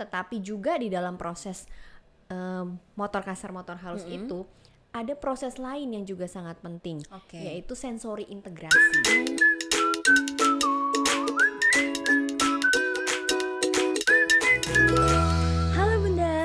tetapi juga di dalam proses motor kasar, motor halus itu ada proses lain yang juga sangat penting, yaitu sensori integrasi.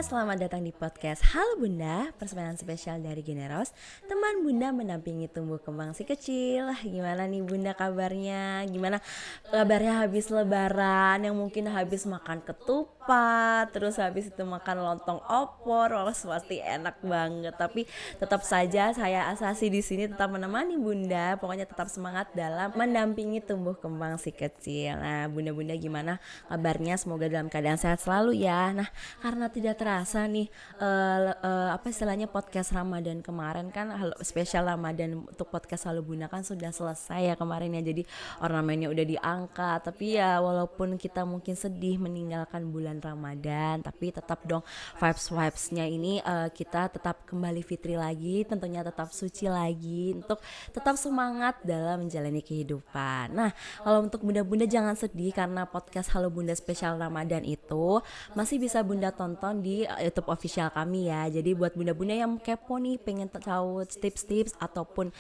Selamat datang di podcast Halo Bunda, persembahan spesial dari Generos, teman Bunda mendampingi tumbuh kembang si kecil. Gimana nih Bunda kabarnya? Gimana kabarnya habis lebaran, yang mungkin habis makan ketupat, terus habis itu makan lontong opor, pasti enak banget. Tapi tetap saja saya Asasi di sini tetap menemani Bunda, pokoknya tetap semangat dalam mendampingi tumbuh kembang si kecil. Nah Bunda-bunda gimana kabarnya? Semoga dalam keadaan sehat selalu ya. Nah karena tidak terasa nih apa istilahnya podcast Ramadan kemarin kan, spesial Ramadan untuk podcast Halo Bunda kan sudah selesai ya kemarin ya. Jadi ornamennya udah diangkat, tapi ya walaupun kita mungkin sedih meninggalkan bulan Ramadan, tapi tetap dong vibes-nya ini kita tetap kembali fitri lagi, tentunya tetap suci lagi untuk tetap semangat dalam menjalani kehidupan. Nah kalau untuk bunda-bunda jangan sedih, karena podcast Halo Bunda spesial Ramadan itu masih bisa Bunda tonton di YouTube official kami ya. Jadi buat bunda-bunda yang kepo nih, pengen tahu tips-tips ataupun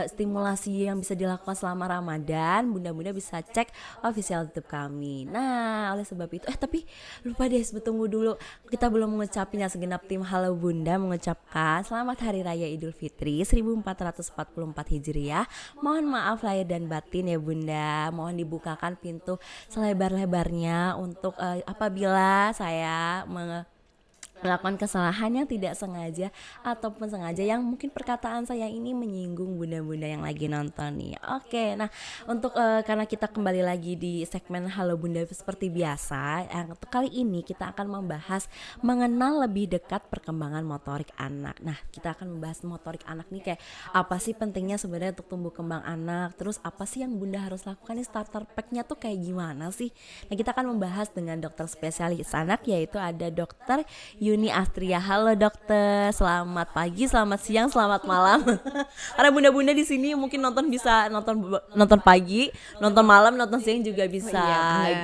stimulasi yang bisa dilakukan selama Ramadan, bunda-bunda bisa cek official YouTube kami. Nah oleh sebab itu tapi lupa deh, tunggu dulu, kita belum mengucapin ya. Segenap tim Halo Bunda mengucapkan selamat Hari Raya Idul Fitri 1444 Hijriah. Mohon maaf lahir dan batin ya Bunda. Mohon dibukakan pintu selebar-lebarnya untuk apabila saya melakukan kesalahan yang tidak sengaja ataupun sengaja, yang mungkin perkataan saya ini menyinggung bunda-bunda yang lagi nonton nih. Oke, nah untuk karena kita kembali lagi di segmen Halo Bunda seperti biasa, kali ini kita akan membahas mengenal lebih dekat perkembangan motorik anak. Nah kita akan membahas motorik anak nih, kayak apa sih pentingnya sebenarnya untuk tumbuh kembang anak, terus apa sih yang bunda harus lakukan nih, starter pack-nya tuh kayak gimana sih. Nah kita akan membahas dengan dokter spesialis anak, yaitu ada dokter Yuni Astria. Halo dokter, selamat pagi, selamat siang, selamat malam. Karena bunda-bunda di sini mungkin bisa nonton pagi, nonton malam, nonton siang juga bisa,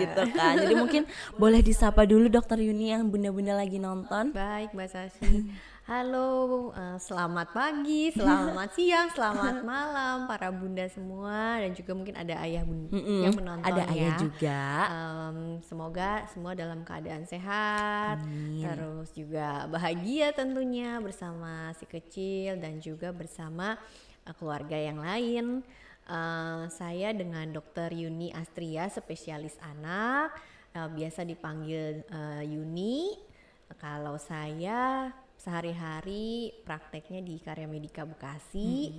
gitu kan. Jadi mungkin boleh disapa dulu dokter Yuni yang bunda-bunda lagi nonton. Baik Mbak Sasi. Halo, selamat pagi, selamat siang, selamat malam para bunda semua, dan juga mungkin ada ayah bunda yang menonton. Ada ayah juga. Semoga semua dalam keadaan sehat. Amin. Terus juga bahagia tentunya bersama si kecil dan juga bersama keluarga yang lain. Saya dengan Dr. Yuni Astria, spesialis anak, biasa dipanggil Yuni. Kalau saya sehari-hari prakteknya di Karya Medika Bekasi.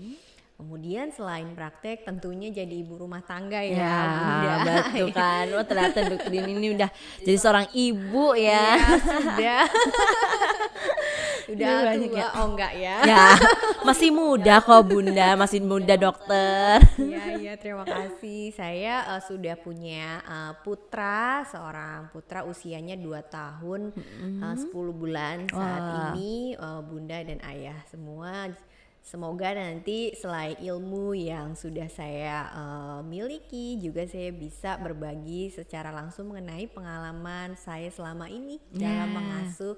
Kemudian selain praktek tentunya jadi ibu rumah tangga ya Bunda. Betul kan. Wah ternyata dokter ini udah jadi seorang ibu ya. Sudah. Udah tua, oh enggak ya. Ya, masih muda kok Bunda, masih muda dokter. Iya, terima kasih. Saya sudah punya seorang putra usianya 2 tahun 10 bulan saat ini. Bunda dan ayah semua, semoga nanti selain ilmu yang sudah saya miliki, juga saya bisa berbagi secara langsung mengenai pengalaman saya selama ini dalam mengasuh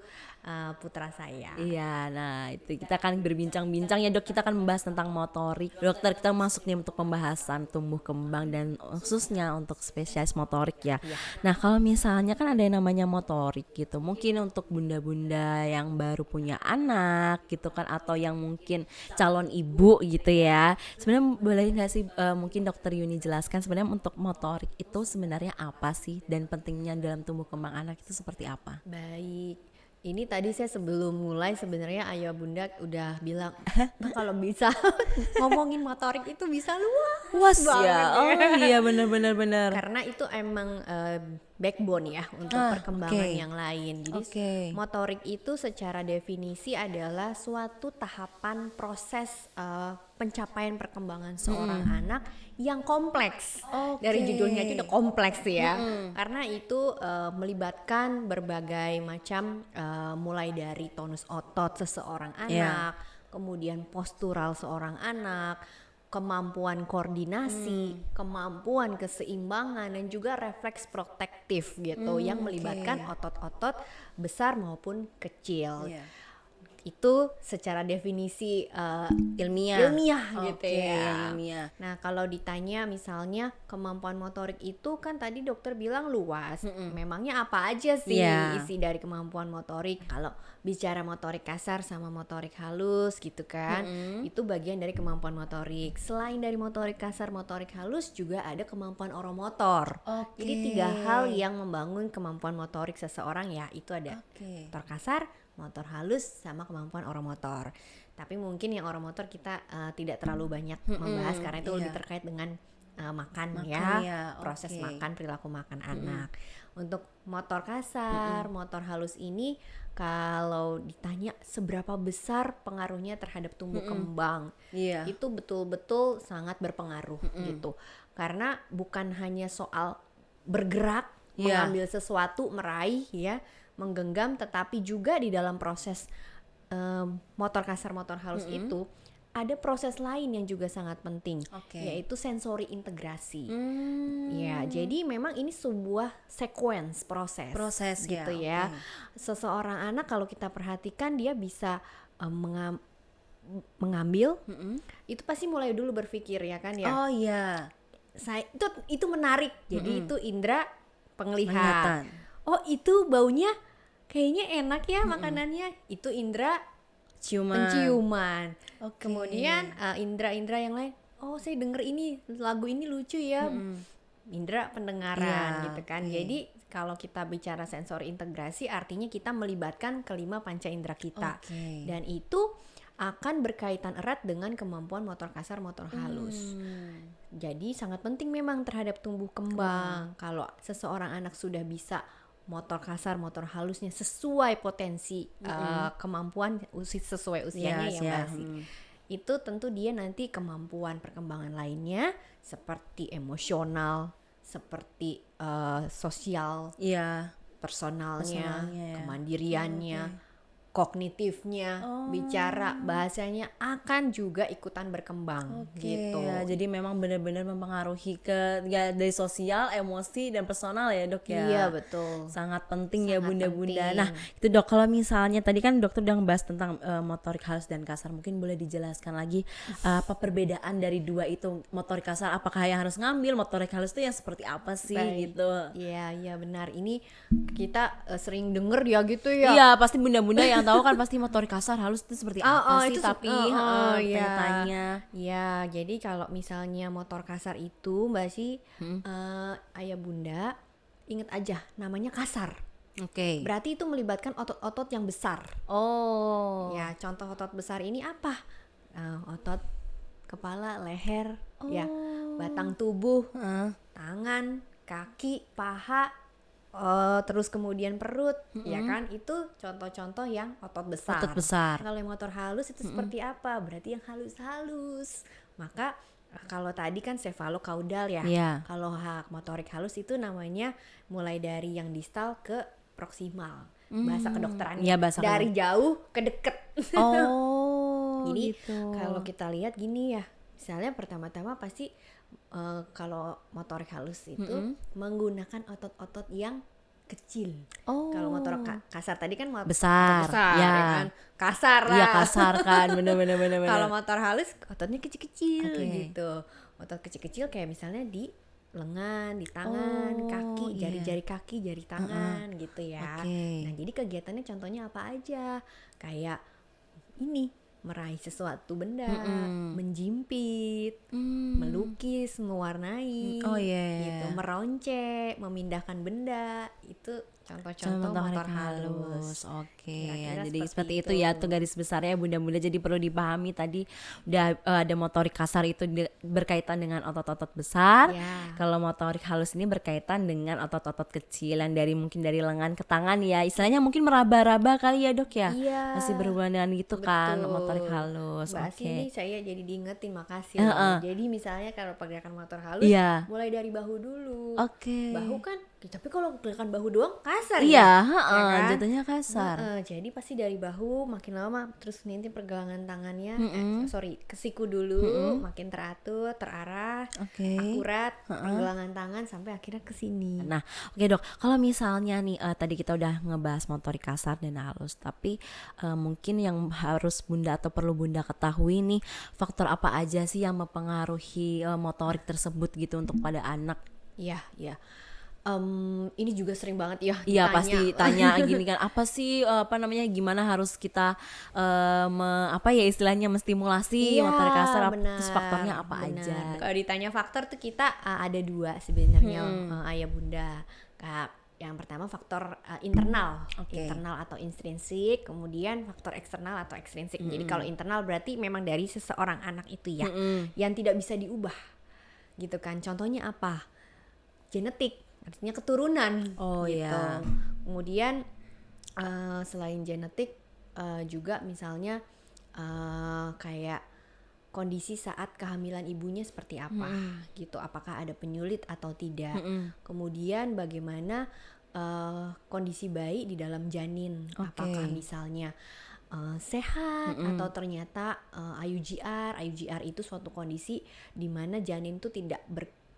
putra saya. Iya, nah itu kita akan berbincang-bincang ya dok. Kita akan membahas tentang motorik. Dokter, kita masuk nih untuk pembahasan tumbuh kembang dan khususnya untuk spesialis motorik ya. Nah kalau misalnya kan ada yang namanya motorik gitu, mungkin untuk bunda-bunda yang baru punya anak gitu kan, atau yang mungkin calon ibu gitu ya. Sebenarnya boleh nggak sih mungkin dokter Yuni jelaskan sebenarnya untuk motorik itu sebenarnya apa sih, dan pentingnya dalam tumbuh kembang anak itu seperti apa? Baik. Ini tadi saya sebelum mulai sebenarnya ayah bunda udah bilang, kalau bisa ngomongin motorik itu bisa luas ya. Oh iya benar. Karena itu emang backbone ya untuk perkembangan yang lain. Jadi motorik itu secara definisi adalah suatu tahapan proses pencapaian perkembangan seorang anak yang kompleks. Dari judulnya itu udah kompleks ya. Karena itu melibatkan berbagai macam mulai dari tonus otot seseorang anak, kemudian postural seorang anak, kemampuan koordinasi, kemampuan keseimbangan dan juga refleks protektif gitu yang melibatkan otot-otot besar maupun kecil. Itu secara definisi Ilmiah gitu ya. ilmiah. Nah, kalau ditanya misalnya kemampuan motorik itu kan tadi dokter bilang luas. Memangnya apa aja sih isi dari kemampuan motorik? Kalau bicara motorik kasar sama motorik halus gitu kan, itu bagian dari kemampuan motorik. Selain dari motorik kasar, motorik halus juga ada kemampuan oromotor. Jadi 3 hal yang membangun kemampuan motorik seseorang ya, itu ada motor kasar, motor halus sama kemampuan oromotor. Tapi mungkin yang oromotor kita tidak terlalu banyak membahas karena itu lebih terkait dengan makan ya, proses makan, perilaku makan anak. Untuk motor kasar, motor halus ini kalau ditanya seberapa besar pengaruhnya terhadap tumbuh kembang, itu betul-betul sangat berpengaruh gitu. Karena bukan hanya soal bergerak, mengambil sesuatu, meraih ya, menggenggam, tetapi juga di dalam proses motor kasar, motor halus itu ada proses lain yang juga sangat penting, yaitu sensori integrasi. Ya, jadi memang ini sebuah sequence proses gitu ya. Seseorang anak kalau kita perhatikan dia bisa mengambil, itu pasti mulai dulu berpikir ya kan ya. Itu menarik. Jadi itu indera penglihatan. Oh, itu baunya kayaknya enak ya makanannya. Itu indera penciuman. Kemudian indera-indera yang lain. Oh, saya denger ini lagu ini lucu ya. Indera pendengaran gitu kan. Jadi kalau kita bicara sensori integrasi artinya kita melibatkan kelima panca indera kita. Dan itu akan berkaitan erat dengan kemampuan motor kasar, motor halus. Jadi sangat penting memang terhadap tumbuh kembang. Kalau seseorang anak sudah bisa motor kasar, motor halusnya sesuai potensi kemampuan sesuai usianya itu tentu dia nanti kemampuan perkembangan lainnya seperti emosional, seperti sosial, personalnya, kemandiriannya, kognitifnya, bicara, bahasanya akan juga ikutan berkembang gitu. Jadi memang benar-benar mempengaruhi dari sosial, emosi dan personal ya dok ya. Iya betul. Sangat penting ya bunda-bunda. Nah itu dok, kalau misalnya tadi kan dokter udah ngebahas tentang motorik halus dan kasar, mungkin boleh dijelaskan lagi apa perbedaan dari dua itu? Motorik kasar apakah yang harus ngambil, motorik halus itu yang seperti apa sih gitu? Iya benar. Ini kita sering denger ya gitu ya. Iya pasti bunda-bunda yang tahu kan pasti motorik kasar halus itu seperti apa sih, itu tapi tanya. Ya, jadi kalau misalnya motor kasar itu Mbak sih ayah bunda inget aja namanya kasar. Berarti itu melibatkan otot-otot yang besar. Ya, contoh otot besar ini apa? Otot kepala, leher, ya, batang tubuh, tangan, kaki, paha. Terus kemudian perut, ya kan, itu contoh-contoh yang otot besar. Kalau yang motor halus itu seperti apa? Berarti yang halus-halus. Maka kalau tadi kan sefalokaudal ya. Kalau motorik halus itu namanya mulai dari yang distal ke proksimal. Bahasa kedokterannya dari jauh ke deket. Jadi kalau kita lihat gini ya, misalnya pertama-tama pasti kalau motorik halus itu menggunakan otot-otot yang kecil. Kalau motor kasar tadi kan besar ya kan, kasar lah. Iya kasar kan, bener. Kalau motor halus ototnya kecil-kecil gitu. Otot kecil-kecil kayak misalnya di lengan, di tangan, kaki, jari-jari kaki, jari tangan gitu ya. Nah jadi kegiatannya contohnya apa aja? Kayak ini, meraih sesuatu benda, menjimpit, melukis, mewarnai, gitu, meroncek, memindahkan benda, itu contoh-contoh motor halus. Jadi seperti itu ya tuh garis besarnya bunda-bunda. Jadi perlu dipahami tadi udah ada motorik kasar itu berkaitan dengan otot-otot besar. Kalau motorik halus ini berkaitan dengan otot-otot kecil yang mungkin dari lengan ke tangan ya. Istilahnya mungkin meraba-raba kali ya dok ya. Masih berhubungan dengan gitu kan motorik halus. Ini saya jadi diingetin, makasih. Jadi misalnya kalau pergerakan motor halus mulai dari bahu dulu. Bahu kan Tapi kalau gerakan bahu doang kasar Iya, ya, heeh, kan? jatuhnya kasar. Jadi pasti dari bahu makin lama terus nanti pergelangan tangannya, Mm-mm. ke siku dulu, makin teratur, terarah, Oke. akurat, pergelangan tangan sampai akhirnya ke sini. Nah, oke dok, kalau misalnya nih tadi kita udah ngebahas motorik kasar dan halus, tapi mungkin yang harus bunda atau perlu bunda ketahui nih, faktor apa aja sih yang mempengaruhi motorik tersebut gitu untuk pada anak? Iya, iya. Ini juga sering banget ya Iya ditanya. pasti tanya gini kan, apa sih apa namanya, gimana harus kita apa ya istilahnya menstimulasi Iya, motorik kasar, benar, terus faktornya apa benar. aja? Kalau ditanya faktor tuh kita ada 2 sebenarnya, ayah bunda. Yang pertama faktor internal, Oke. internal atau intrinsik, kemudian faktor eksternal atau ekstrinsik. Jadi kalau internal berarti memang dari seseorang anak itu ya, yang tidak bisa diubah, gitu kan. Contohnya apa? Genetik, artinya keturunan. Oh, gitu. iya. Kemudian selain genetik juga misalnya kayak kondisi saat kehamilan ibunya seperti apa, gitu. Apakah ada penyulit atau tidak. Kemudian bagaimana kondisi bayi di dalam janin, Oke. apakah misalnya sehat atau ternyata IUGR itu suatu kondisi di mana janin itu tidak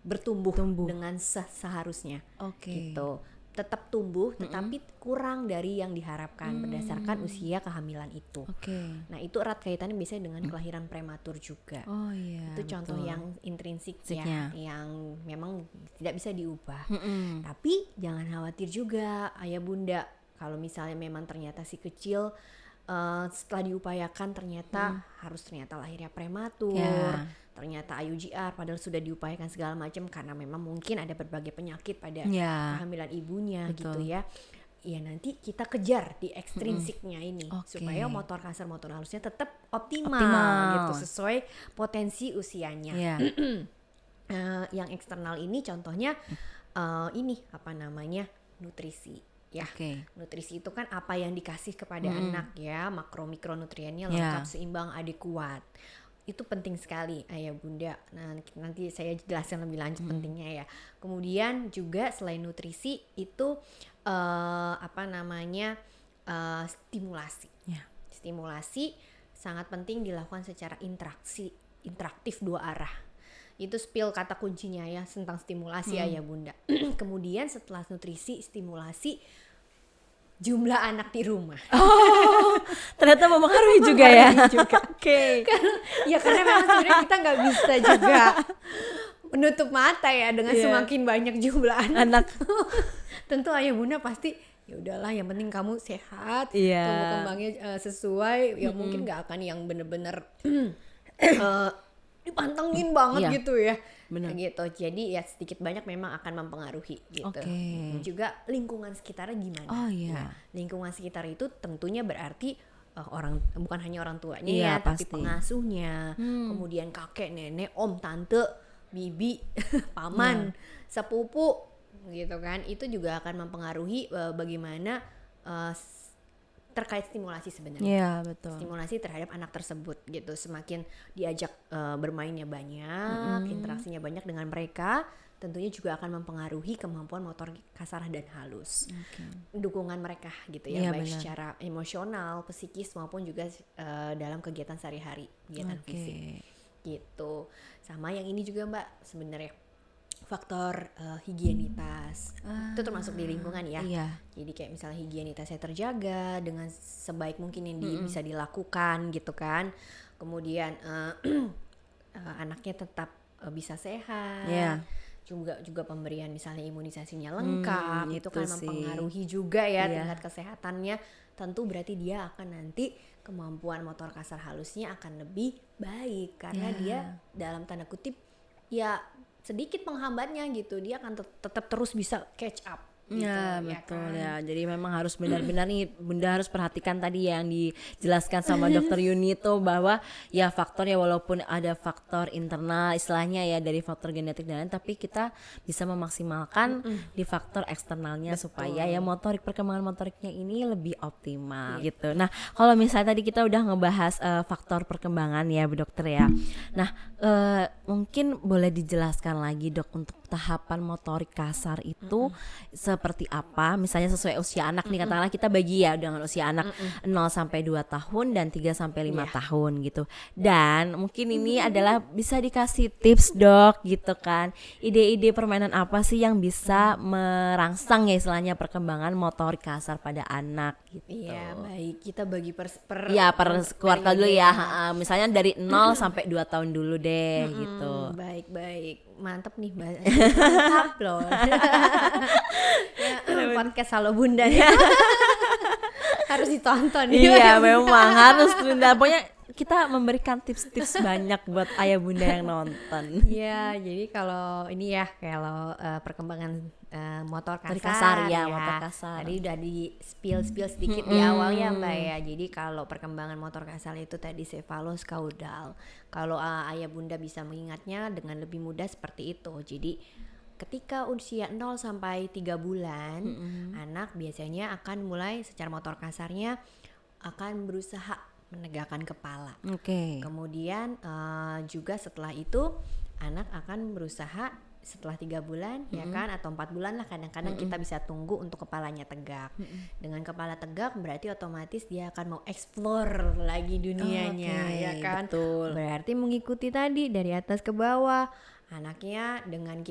bertumbuh dengan seharusnya. Oke. Gitu. Tetap tumbuh tetapi kurang dari yang diharapkan berdasarkan usia kehamilan itu. Oke. Nah, itu erat kaitannya biasanya dengan kelahiran prematur juga. Oh iya. Itu contoh betul. yang intrinsik Intrinsik-nya. ya, yang memang tidak bisa diubah. Tapi jangan khawatir juga ayah bunda, kalau misalnya memang ternyata si kecil setelah diupayakan ternyata lahirnya prematur, Ya. ternyata IUGR padahal sudah diupayakan segala macam karena memang mungkin ada berbagai penyakit pada Ya. kehamilan ibunya. Betul. Gitu ya. Ya nanti kita kejar di ekstrinsiknya ini Oke. supaya motor kasar motor halusnya tetap optimal. Gitu sesuai potensi usianya. Iya. Yang eksternal ini contohnya ini apa namanya, nutrisi ya. Oke. Nutrisi itu kan apa yang dikasih kepada anak ya, makro mikronutriennya Ya. lengkap, seimbang, adekuat. Itu penting sekali ayah bunda. Nah, nanti saya jelaskan lebih lanjut pentingnya ya. Kemudian juga selain nutrisi itu apa namanya, stimulasi. Ya. Stimulasi sangat penting dilakukan secara interaktif 2 arah. Itu spill kata kuncinya ya tentang stimulasi ayah bunda. Kemudian setelah nutrisi, stimulasi, jumlah anak di rumah. Ternyata mempengaruhi juga ya. Oke. Ya karena memang sebenarnya kita nggak bisa juga menutup mata ya dengan semakin banyak jumlah anak. Tentu ayah bunda pasti ya udahlah, yang penting kamu sehat, Iya. tumbuh kembangnya sesuai. Ya mungkin nggak akan yang bener-bener dipantengin banget Iya. gitu ya. Bener. Gitu. Jadi ya sedikit banyak memang akan mempengaruhi gitu. Oke. Juga lingkungan sekitarnya gimana. Oh iya. Nah, lingkungan sekitar itu tentunya berarti bukan hanya orang tuanya Iya, ya, tapi pasti. pengasuhnya, kemudian kakek, nenek, om, tante, bibi, paman, sepupu gitu kan. Itu juga akan mempengaruhi bagaimana terkait stimulasi sebenarnya. Iya, betul. Stimulasi terhadap anak tersebut gitu. Semakin diajak bermainnya banyak, interaksinya banyak dengan mereka, tentunya juga akan mempengaruhi kemampuan motor kasar dan halus. Dukungan mereka gitu ya, Iya, baik benar. secara emosional, psikis maupun juga dalam kegiatan sehari-hari, kegiatan Oke. fisik. Gitu. Sama yang ini juga Mbak sebenarnya, faktor higienitas. Itu termasuk di lingkungan ya. Iya. Jadi kayak misalnya higienitasnya terjaga dengan sebaik mungkin yang bisa dilakukan gitu kan. Kemudian anaknya tetap bisa sehat. Iya. Juga pemberian misalnya imunisasinya lengkap, itu itu kan sih. mempengaruhi juga ya Iya. tingkat kesehatannya. Tentu berarti dia akan nanti kemampuan motor kasar halusnya akan lebih baik karena Ya. dia dalam tanda kutip ya sedikit penghambatnya gitu, dia akan tetap terus bisa catch up gitu, Ya betul kan? ya. Jadi memang harus benar-benar nih bunda harus perhatikan tadi yang dijelaskan sama dokter Yuni itu, bahwa ya faktor ya walaupun ada faktor internal istilahnya ya dari faktor genetik dan lain, tapi kita bisa memaksimalkan di faktor eksternalnya supaya ya perkembangan motoriknya ini lebih optimal gitu. Nah kalau misalnya tadi kita udah ngebahas faktor perkembangan ya Bu Dokter ya. Nah mungkin boleh dijelaskan lagi Dok untuk tahapan motorik kasar itu seperti apa? Misalnya sesuai usia anak nih, katakanlah kita bagi ya dengan usia anak 0 sampai 2 tahun dan 3 sampai 5 tahun gitu. Dan mungkin ini adalah bisa dikasih tips Dok gitu kan. Ide-ide permainan apa sih yang bisa merangsang ya istilahnya perkembangan motorik kasar pada anak gitu. Iya, baik. Kita bagi per Ya per keluarga dulu ya, periode. misalnya dari 0 sampai 2 tahun dulu deh gitu. Baik. Mantap nih, mantap loh. Ya, podcast Halo Bunda ya. Harus ditonton. Iya memang harus Bunda. Pokoknya kita memberikan tips-tips banyak buat ayah bunda yang nonton. Iya, jadi kalau ini ya, kalau perkembangan motor Motor kasar, kasar, ya, motor kasar. Tadi udah di spill sedikit di awal ya Mbak ya. Jadi kalau perkembangan motor kasar itu tadi cephalus caudal. Kalau ayah bunda bisa mengingatnya dengan lebih mudah seperti itu. Jadi ketika usia 0 sampai 3 bulan, anak biasanya akan mulai secara motor kasarnya akan berusaha menegakkan kepala. Oke. Kemudian juga setelah itu anak akan berusaha setelah 3 bulan ya kan, atau 4 bulan lah kadang-kadang kita bisa tunggu untuk kepalanya tegak. Dengan kepala tegak berarti otomatis dia akan mau explore lagi dunianya, Oke, ya kan. betul. Berarti mengikuti tadi dari atas ke bawah, anaknya dengan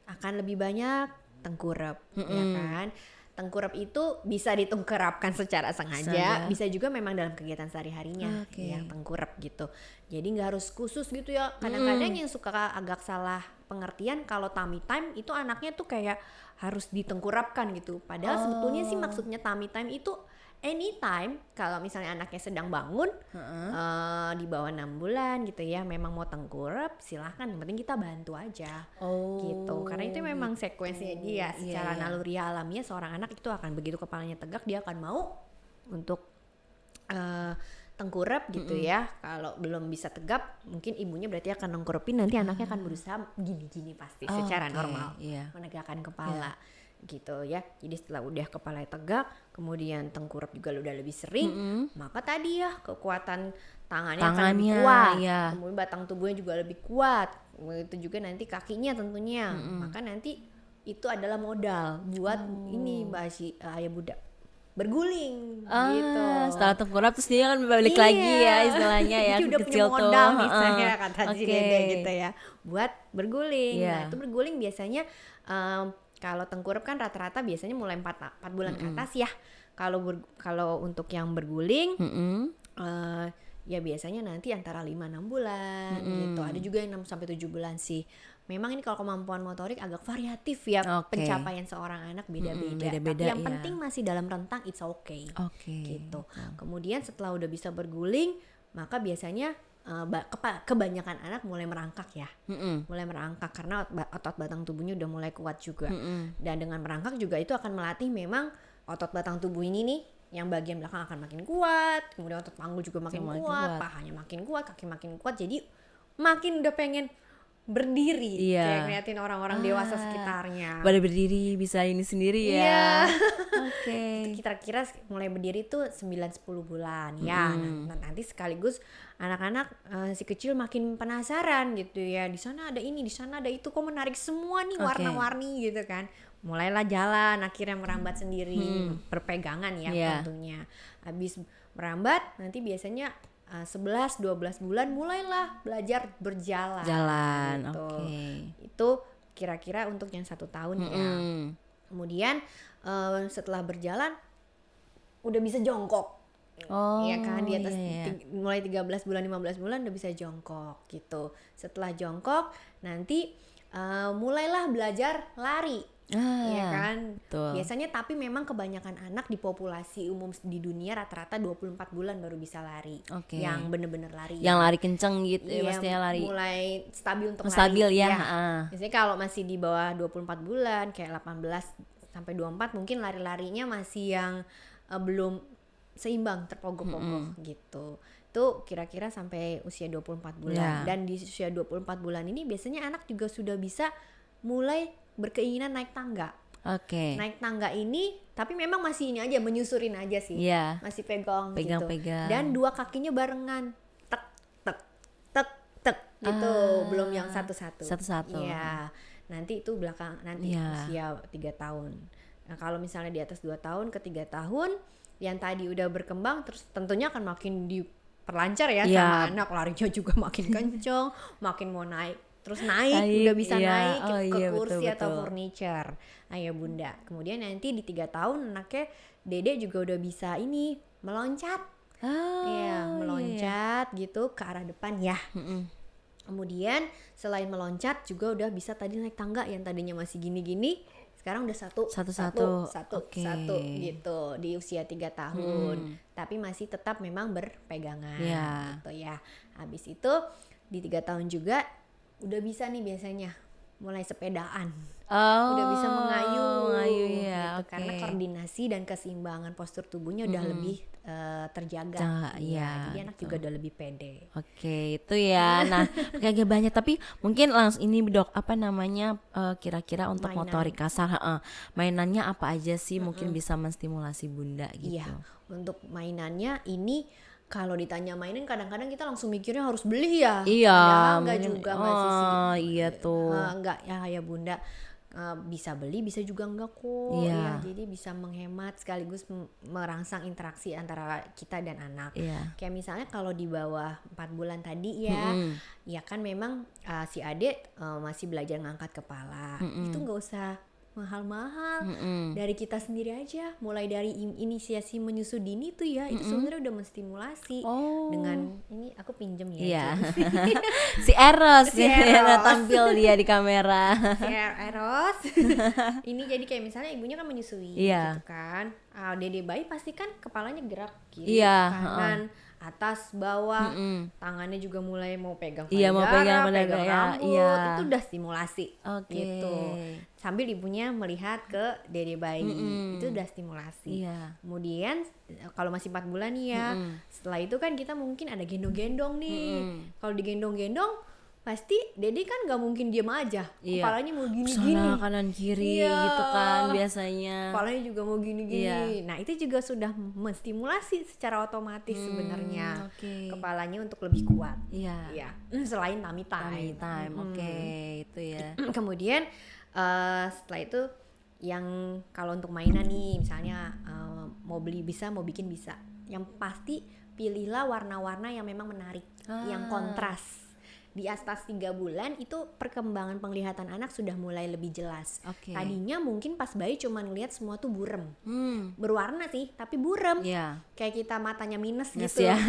akan lebih banyak tengkurap, ya kan. Tengkurap itu bisa ditengkurapkan secara sengaja, bisa juga memang dalam kegiatan sehari-harinya yang tengkurap gitu. Jadi nggak harus khusus gitu ya. Kadang-kadang yang suka agak salah pengertian kalau tummy time itu anaknya tuh kayak harus ditengkurapkan gitu. Padahal sebetulnya sih maksudnya tummy time itu anytime kalau misalnya anaknya sedang bangun di bawah 6 bulan gitu ya, memang mau tengkurap silahkan, yang penting kita bantu aja gitu, karena itu memang sekuensinya dia secara naluri alamiah seorang anak itu akan begitu kepalanya tegak dia akan mau untuk tengkurap gitu ya. Kalau belum bisa tegap mungkin ibunya berarti akan nengkurupin, nanti anaknya akan berusaha gini-gini pasti secara normal menegakkan kepala gitu ya. Jadi setelah udah kepala tegak, kemudian tengkurap juga udah lebih sering, maka tadi ya kekuatan tangannya akan lebih kuat, kemudian batang tubuhnya juga lebih kuat, itu juga nanti kakinya tentunya. Maka nanti itu adalah modal buat ini ayah bunda berguling gitu. Setelah tengkurap terus dia kan balik lagi ya istilahnya ya. Jadi udah punya kecil modal tuh. misalnya kata si Dede gitu ya, buat berguling. Nah itu berguling biasanya kalau tengkurap kan rata-rata biasanya mulai 4 bulan ke atas ya. Kalau untuk yang berguling ya biasanya nanti antara 5-6 bulan gitu. Ada juga yang 6 sampai 7 bulan sih. Memang ini kalau kemampuan motorik agak variatif ya, pencapaian seorang anak beda-beda. Tapi yang penting masih dalam rentang it's okay. Gitu. Kemudian setelah udah bisa berguling, maka biasanya kebanyakan anak mulai merangkak ya. Mulai merangkak karena otot batang tubuhnya udah mulai kuat juga. Dan dengan merangkak juga itu akan melatih memang otot batang tubuh ini nih, yang bagian belakang akan makin kuat, kemudian otot panggul juga makin kuat, pahanya makin kuat, kaki makin kuat, jadi makin udah pengen berdiri, kayak ngeliatin orang-orang dewasa sekitarnya. Pada berdiri bisa ini sendiri ya. Kira-kira mulai berdiri tuh 9-10 bulan ya. Nah, nanti sekaligus anak-anak si kecil makin penasaran gitu ya. Di sana ada ini, di sana ada itu, kok menarik semua nih warna-warni gitu kan. Mulailah jalan, akhirnya merambat sendiri, berpegangan ya tentunya. Habis merambat nanti biasanya 11-12 bulan mulailah belajar berjalan. Gitu. Itu kira-kira untuk yang 1 tahun ya. Kemudian setelah berjalan udah bisa jongkok. Ya kan di atas mulai 13 bulan 15 bulan udah bisa jongkok gitu. Setelah jongkok nanti mulailah belajar lari. Ya kan, biasanya tapi memang kebanyakan anak di populasi umum di dunia rata-rata 24 bulan baru bisa lari. Yang bener-bener lari. Yang lari kenceng gitu ya, maksudnya lari. Mulai stabil untuk stabil lari. Ya. Biasanya kalau masih di bawah 24 bulan, kayak 18 sampai 24 mungkin lari-larinya masih yang belum seimbang, terpogoh-pogoh gitu. Itu kira-kira sampai usia 24 bulan. Dan di usia 24 bulan ini biasanya anak juga sudah bisa mulai berkeinginan naik tangga. Naik tangga ini tapi memang masih ini aja, menyusurin aja sih. Masih pegang gitu. Dan 2 kakinya barengan. Tek tek tek tek gitu. Belum yang satu-satu. Satu-satu. Iya. nanti itu belakang nanti usia 3 tahun. Nah kalau misalnya di atas 2 tahun ke 3 tahun yang tadi udah berkembang, terus tentunya akan makin diperlancar ya sama anak, larinya juga makin kenceng, makin mau naik, terus naik udah bisa naik ke kursi atau furniture ayah bunda. Kemudian nanti di 3 tahun anaknya Dede juga udah bisa ini meloncat, meloncat gitu ke arah depan ya. Kemudian selain meloncat juga udah bisa tadi naik tangga yang tadinya masih gini-gini, sekarang udah satu gitu di usia 3 tahun. Tapi masih tetap memang berpegangan gitu ya. Habis itu di 3 tahun juga udah bisa nih biasanya mulai sepedaan. Udah bisa mengayuh gitu, karena koordinasi dan keseimbangan postur tubuhnya udah lebih terjaga. Jadi anak juga udah lebih pede. Itu ya. Nah, agak banyak, tapi mungkin langsung ini Dok, apa namanya kira-kira untuk motorik kasar, mainannya apa aja sih mungkin bisa menstimulasi bunda gitu? Iya, untuk mainannya ini kalau ditanya mainin kadang-kadang kita langsung mikirnya harus beli ya. Padahal enggak juga Mbak Sisi. Enggak ya bunda. Bisa beli, bisa juga enggak kok. Ya, jadi bisa menghemat sekaligus merangsang interaksi antara kita dan anak. Kayak misalnya kalau di bawah 4 bulan tadi ya kan memang si adik masih belajar ngangkat kepala. Itu enggak usah mahal-mahal, dari kita sendiri aja, mulai dari inisiasi menyusu dini tuh ya, itu sebenarnya udah menstimulasi. Dengan ini aku pinjem ya. Si Eros tampil dia di kamera. Si Eros ini jadi kayak misalnya ibunya kan menyusui gitu kan, Dede bayi pasti kan kepalanya gerak kiri kanan atas bawah, tangannya juga mulai mau pegang payudara, pegang rambut, itu udah stimulasi gitu. Sambil ibunya melihat ke Dede bayi, itu udah stimulasi. Kemudian kalau masih 4 bulan nih ya, setelah itu kan kita mungkin ada gendong-gendong nih. Kalau digendong-gendong pasti Dede kan nggak mungkin diam aja, kepalanya mau gini-gini, sana kanan kiri gitu kan biasanya, kepalanya juga mau gini-gini. Nah itu juga sudah menstimulasi secara otomatis sebenarnya kepalanya untuk lebih kuat. Selain tummy time. Itu ya. Kemudian setelah itu yang kalau untuk mainan nih misalnya mau beli bisa, mau bikin bisa. Yang pasti pilihlah warna-warna yang memang menarik, yang kontras. Di atas 3 bulan itu perkembangan penglihatan anak sudah mulai lebih jelas. Tadinya mungkin pas bayi cuma ngelihat semua tuh burem, berwarna sih tapi burem, kayak kita matanya minus gitu ya.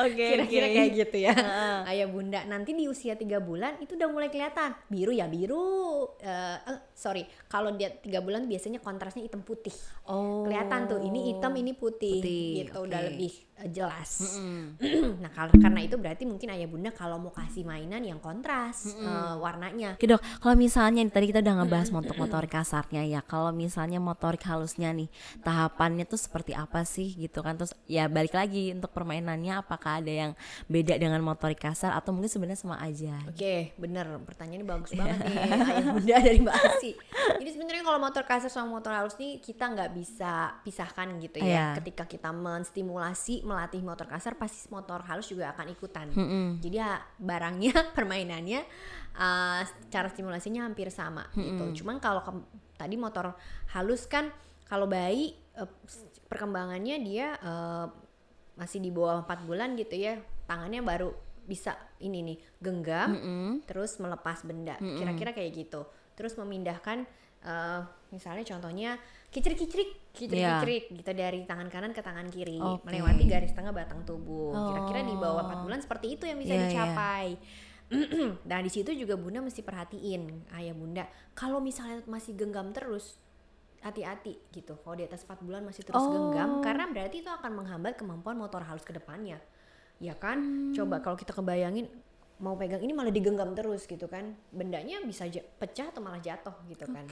Kira-kira kayak gitu ya. Ayah bunda nanti di usia 3 bulan itu udah mulai kelihatan biru ya biru, kalau dia 3 bulan biasanya kontrasnya hitam putih. Kelihatan tuh ini hitam ini putih gitu, udah lebih jelas. Nah karena itu berarti mungkin ayah bunda kalau mau kasih mainan yang kontras warnanya. Oke Dok, kalau misalnya tadi kita udah ngebahas motorik kasarnya ya, kalau misalnya motorik halusnya nih tahapannya tuh seperti apa sih gitu kan, terus ya balik lagi untuk permainannya apakah ada yang beda dengan motorik kasar atau mungkin sebenarnya sama aja? Bener, pertanyaannya bagus banget nih ayah bunda dari Mbak Asi. Jadi sebenarnya kalau motor kasar sama motor halus nih kita nggak bisa pisahkan gitu ya. Ketika kita menstimulasi melatih motor kasar pasti motor halus juga akan ikutan. Jadi ya barangnya, permainannya, cara stimulasinya hampir sama gitu. Cuman kalau tadi motor halus kan kalau bayi perkembangannya dia masih di bawah 4 bulan gitu ya, tangannya baru bisa ini nih genggam, terus melepas benda, kira-kira kayak gitu. Terus memindahkan misalnya contohnya kicrik-kicrik gitu dari tangan kanan ke tangan kiri, melewati garis tengah batang tubuh. Kira-kira di bawah 4 bulan seperti itu yang bisa dicapai. Dan di situ juga bunda mesti perhatiin ayah bunda kalau misalnya masih genggam terus, hati-hati gitu. Kalau di atas 4 bulan masih terus genggam, karena berarti itu akan menghambat kemampuan motor halus ke depannya. Ya kan? Coba kalau kita kebayangin mau pegang ini malah digenggam terus gitu kan, bendanya bisa pecah atau malah jatuh gitu kan.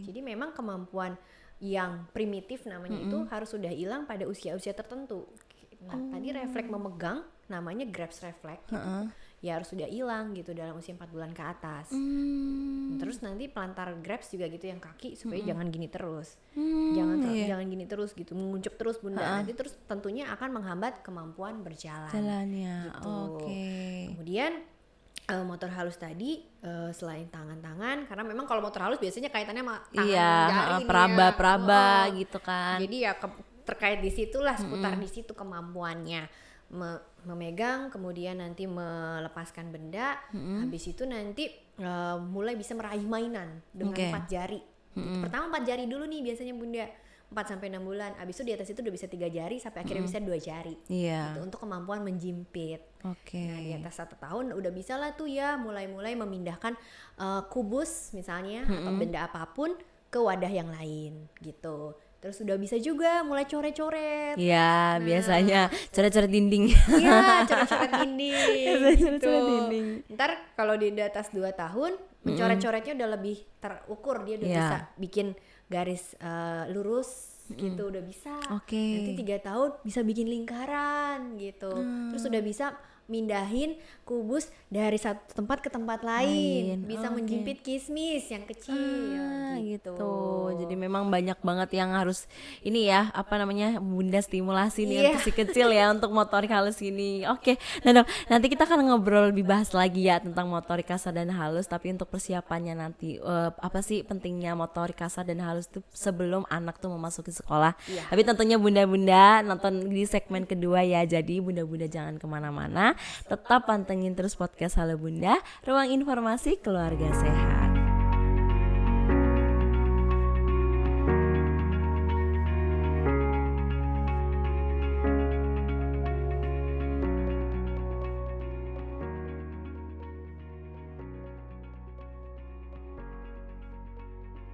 Jadi memang kemampuan yang primitif namanya itu harus sudah hilang pada usia-usia tertentu. Nah tadi refleks memegang namanya grasp refleks gitu. Ya harus sudah hilang gitu dalam usia 4 bulan ke atas. Terus nanti pelantar grasp juga gitu yang kaki supaya jangan gini terus. Jangan gini terus gitu, menguncup terus bunda. Nanti terus tentunya akan menghambat kemampuan berjalan. Jalannya. Gitu. Kemudian motor halus tadi selain tangan-tangan, karena memang kalau motor halus biasanya kaitannya sama tangan Iya, jari nih peraba-peraba ya. gitu kan. Jadi ya terkait di situlah, seputar di situ kemampuannya memegang, kemudian nanti melepaskan benda, habis itu nanti mulai bisa meraih mainan dengan 4 jari. Gitu. Pertama 4 jari dulu nih biasanya Bunda, 4-6 bulan. Abis itu di atas itu udah bisa 3 jari sampai akhirnya bisa 2 jari. Iya. Gitu, untuk kemampuan menjimpit. Oke. Nah di atas 1 tahun udah bisa lah tuh ya mulai memindahkan kubus misalnya atau benda apapun ke wadah yang lain gitu. Terus udah bisa juga mulai coret-coret. Iya, biasanya coret-coret dinding. Iya, coret-coret dinding. Coret-coret dinding. Ntar kalau di atas 2 tahun mencoret-coretnya udah lebih terukur, dia udah bisa bikin garis lurus gitu, udah bisa. Nanti 3 tahun bisa bikin lingkaran gitu. Terus udah bisa mindahin kubus dari satu tempat ke tempat lain. Bisa menjimpit kismis yang kecil gitu. Jadi memang banyak banget yang harus ini ya, apa namanya, Bunda stimulasi nih untuk si kecil ya, untuk motorik halus ini. Oke. Nah dok, nanti kita akan ngobrol lebih bahas lagi ya tentang motorik kasar dan halus. Tapi untuk persiapannya nanti apa sih pentingnya motorik kasar dan halus itu sebelum anak tuh memasuki sekolah. Tapi tentunya bunda-bunda nonton di segmen kedua ya. Jadi bunda-bunda jangan kemana-mana, tetap pantengin terus podcast Halo Bunda, ruang informasi keluarga sehat.